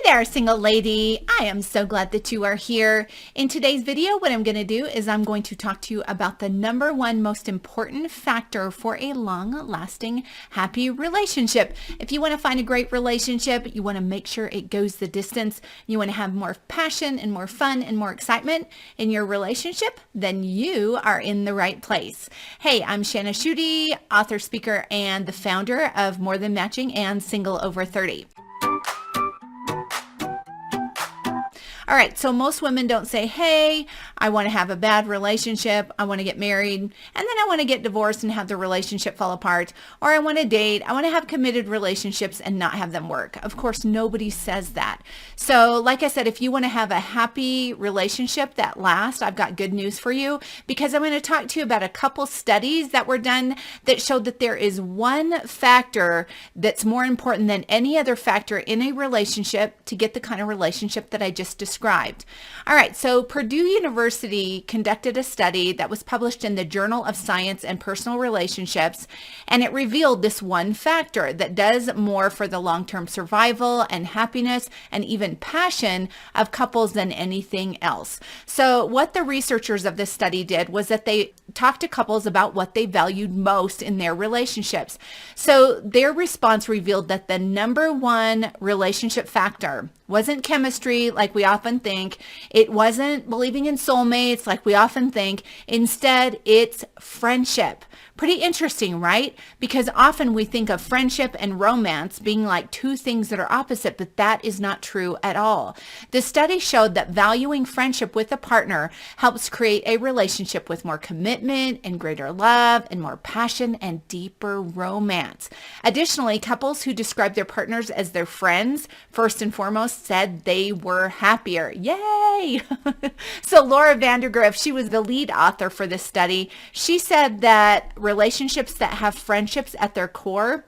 there, single lady. I am so glad that you are here. In today's video, what I'm going to do is I'm going to talk to you about the number one most important factor for a long-lasting, happy relationship. If you want to find a great relationship, you want to make sure it goes the distance, you want to have more passion and more fun and more excitement in your relationship, then you are in the right place. Hey, I'm Shana Schutte, author, speaker, and the founder of More Than Matching and Single Over 30. All right, so most women don't say, hey, I want to have a bad relationship, I want to get married, and then I want to get divorced and have the relationship fall apart, or I want to date, I want to have committed relationships and not have them work. Of course, nobody says that. So like I said, if you want to have a happy relationship that lasts, I've got good news for you, because I'm going to talk to you about a couple studies that were done that showed that there is one factor that's more important than any other factor in a relationship to get the kind of relationship that I just described. All right, so Purdue University conducted a study that was published in the Journal of Science and Personal Relationships, and it revealed this one factor that does more for the long-term survival and happiness and even passion of couples than anything else. So what the researchers of this study did was that they talked to couples about what they valued most in their relationships. So their response revealed that the number one relationship factor wasn't chemistry like we often think. It wasn't believing in soulmates like we often think. Instead, it's friendship. Pretty interesting, right? Because often we think of friendship and romance being like two things that are opposite, but that is not true at all. The study showed that valuing friendship with a partner helps create a relationship with more commitment and greater love and more passion and deeper romance. Additionally, couples who describe their partners as their friends, first and foremost, said they were happier. Yay! So Laura Vandergriff, she was the lead author for this study. She said that relationships that have friendships at their core,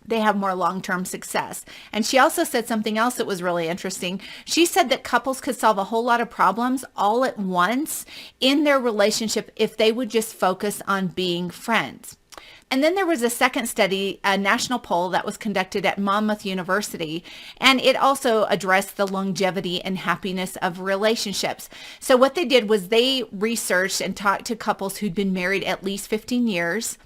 they have more long-term success. And she also said something else that was really interesting. She said that couples could solve a whole lot of problems all at once in their relationship if they would just focus on being friends. And then there was a second study, a national poll that was conducted at Monmouth University, and it also addressed the longevity and happiness of relationships. So what they did was they researched and talked to couples who'd been married at least 15 years,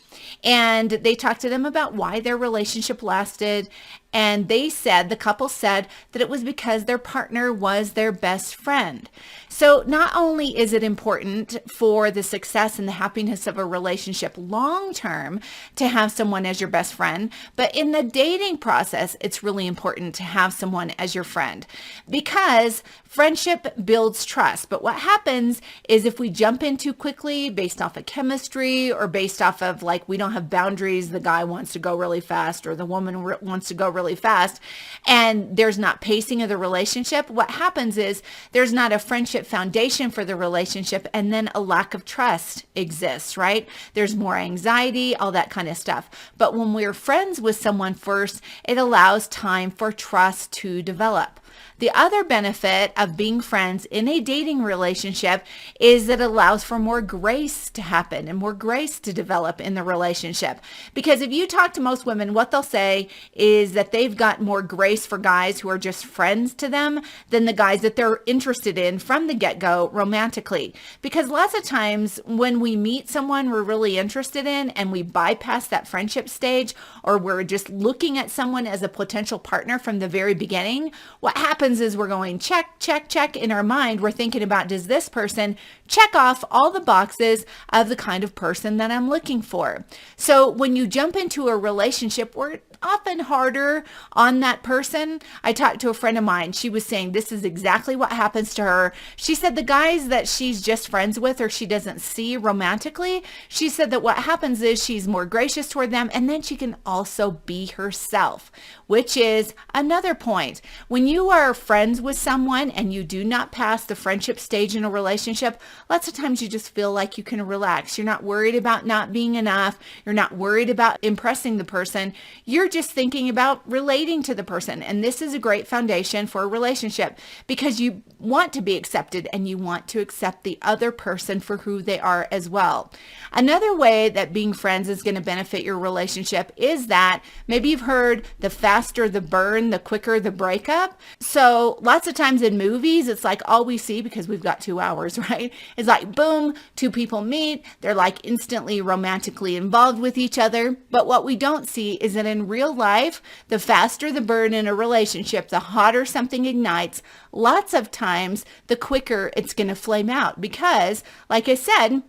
and they talked to them about why their relationship lasted. And they said, the couple said that it was because their partner was their best friend. So not only is it important for the success and the happiness of a relationship long-term to have someone as your best friend, but in the dating process, it's really important to have someone as your friend, because friendship builds trust. But what happens is if we jump in too quickly based off of chemistry or based off of like we don't have boundaries, the guy wants to go really fast or the woman wants to go really fast, and there's not pacing of the relationship, what happens is there's not a friendship foundation for the relationship, and then a lack of trust exists, right? There's more anxiety, all that kind of stuff. But when we're friends with someone first, it allows time for trust to develop. The other benefit of being friends in a dating relationship is that it allows for more grace to happen and more grace to develop in the relationship. Because if you talk to most women, what they'll say is that they've got more grace for guys who are just friends to them than the guys that they're interested in from the get-go romantically. Because lots of times when we meet someone we're really interested in and we bypass that friendship stage, or we're just looking at someone as a potential partner from the very beginning, what happens is we're going check, check, check in our mind. We're thinking about, does this person check off all the boxes of the kind of person that I'm looking for? So when you jump into a relationship, we're often harder on that person. I talked to a friend of mine. She was saying this is exactly what happens to her. She said the guys that she's just friends with or she doesn't see romantically, she said that what happens is she's more gracious toward them, and then she can also be herself, which is another point. When you are friends with someone and you do not pass the friendship stage in a relationship, lots of times you just feel like you can relax. You're not worried about not being enough. You're not worried about impressing the person. You're just thinking about relating to the person. And this is a great foundation for a relationship because you want to be accepted and you want to accept the other person for who they are as well. Another way that being friends is going to benefit your relationship is that maybe you've heard the faster the burn, the quicker the breakup. So lots of times in movies, it's like all we see because we've got 2 hours, right? It's like, boom, two people meet. They're like instantly romantically involved with each other. But what we don't see is that in real life, the faster the burn in a relationship, the hotter something ignites, lots of times, the quicker it's going to flame out. Because, like I said,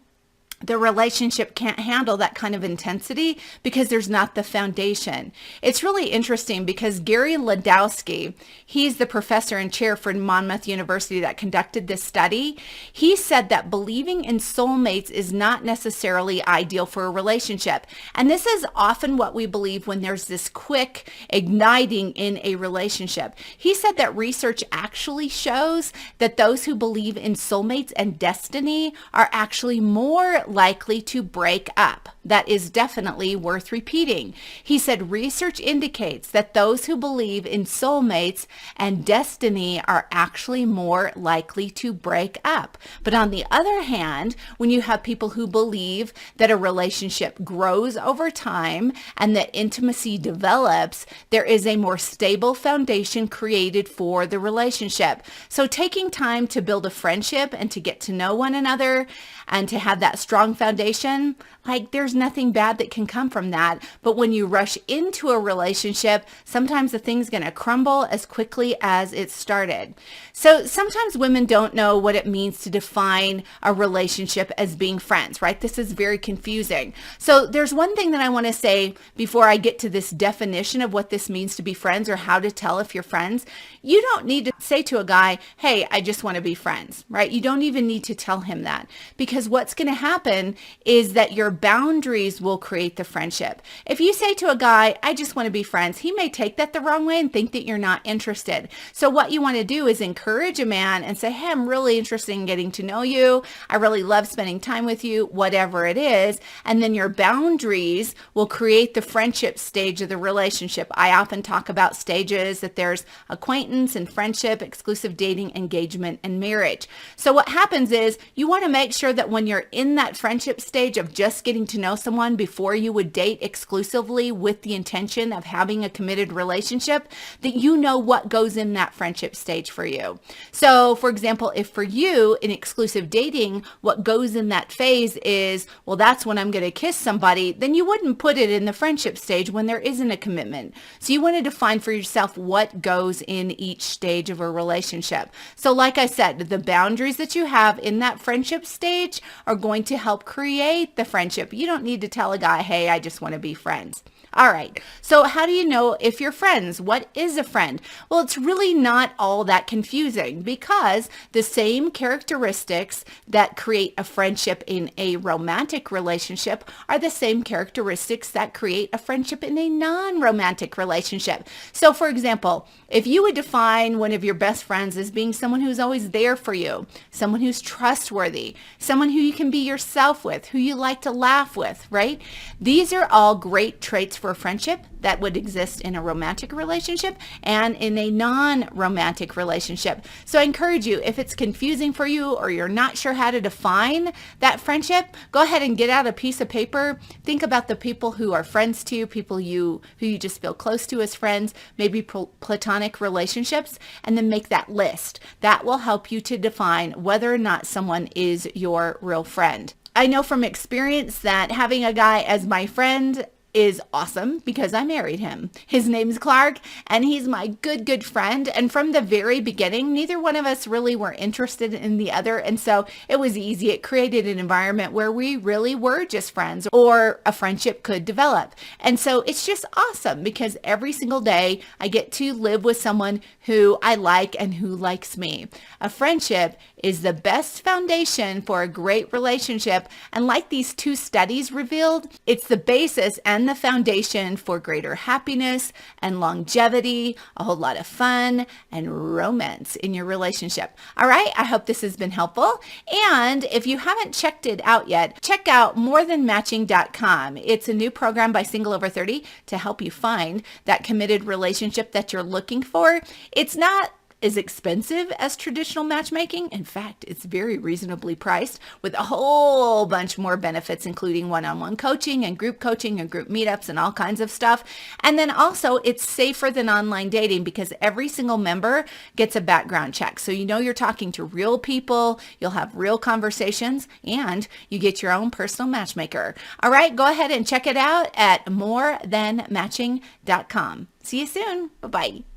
the relationship can't handle that kind of intensity because there's not the foundation. It's really interesting because Gary Ladowski, he's the professor and chair for Monmouth University that conducted this study. He said that believing in soulmates is not necessarily ideal for a relationship. And this is often what we believe when there's this quick igniting in a relationship. He said that research actually shows that those who believe in soulmates and destiny are actually more likely to break up. That is definitely worth repeating. He said research indicates that those who believe in soulmates and destiny are actually more likely to break up. But on the other hand, when you have people who believe that a relationship grows over time and that intimacy develops, there is a more stable foundation created for the relationship. So taking time to build a friendship and to get to know one another and to have that strong foundation, like there's nothing bad that can come from that. But when you rush into a relationship, sometimes the thing's going to crumble as quickly as it started. So sometimes women don't know what it means to define a relationship as being friends, right? This is very confusing. So there's one thing that I want to say before I get to this definition of what this means to be friends or how to tell if you're friends. You don't need to say to a guy, hey, I just want to be friends, right? You don't even need to tell him that, because what's going to happen is that your boundaries will create the friendship. If you say to a guy, I just want to be friends, he may take that the wrong way and think that you're not interested. So what you want to do is encourage a man and say, hey, I'm really interested in getting to know you. I really love spending time with you, whatever it is. And then your boundaries will create the friendship stage of the relationship. I often talk about stages, that there's acquaintance and friendship, exclusive dating, engagement, and marriage. So what happens is you want to make sure that when you're in that friendship stage of just getting to know someone before you would date exclusively with the intention of having a committed relationship, that you know what goes in that friendship stage for you. So for example, if for you in exclusive dating, what goes in that phase is, well, that's when I'm going to kiss somebody, then you wouldn't put it in the friendship stage when there isn't a commitment. So you want to define for yourself what goes in each stage of a relationship. So like I said, the boundaries that you have in that friendship stage are going to help create the friendship. You don't need to tell a guy, hey, I just want to be friends. All right. So how do you know if you're friends? What is a friend? Well, it's really not all that confusing, because the same characteristics that create a friendship in a romantic relationship are the same characteristics that create a friendship in a non-romantic relationship. So for example, if you would define one of your best friends as being someone who's always there for you, someone who's trustworthy, someone who you can be yourself with, who you like to laugh with, right? These are all great traits for a friendship that would exist in a romantic relationship and in a non-romantic relationship. So I encourage you, if it's confusing for you or you're not sure how to define that friendship, go ahead and get out a piece of paper. Think about the people who are friends to you, people who you just feel close to as friends, maybe platonic relationships, and then make that list. That will help you to define whether or not someone is your real friend. I know from experience that having a guy as my friend is awesome because I married him. His name's Clark, and he's my good friend. And from the very beginning, neither one of us really were interested in the other. And so it was easy. It created an environment where we really were just friends, or a friendship could develop. And so it's just awesome because every single day I get to live with someone who I like and who likes me. A friendship is the best foundation for a great relationship. And like these two studies revealed, it's the basis and the foundation for greater happiness and longevity, a whole lot of fun and romance in your relationship. All right, I hope this has been helpful. And if you haven't checked it out yet, check out morethanmatching.com. It's a new program by Single Over 30 to help you find that committed relationship that you're looking for. It's not as expensive as traditional matchmaking. In fact, it's very reasonably priced with a whole bunch more benefits, including one-on-one coaching and group meetups and all kinds of stuff. And then also it's safer than online dating because every single member gets a background check. So you know you're talking to real people, you'll have real conversations, and you get your own personal matchmaker. All right, go ahead and check it out at morethanmatching.com. See you soon. Bye-bye.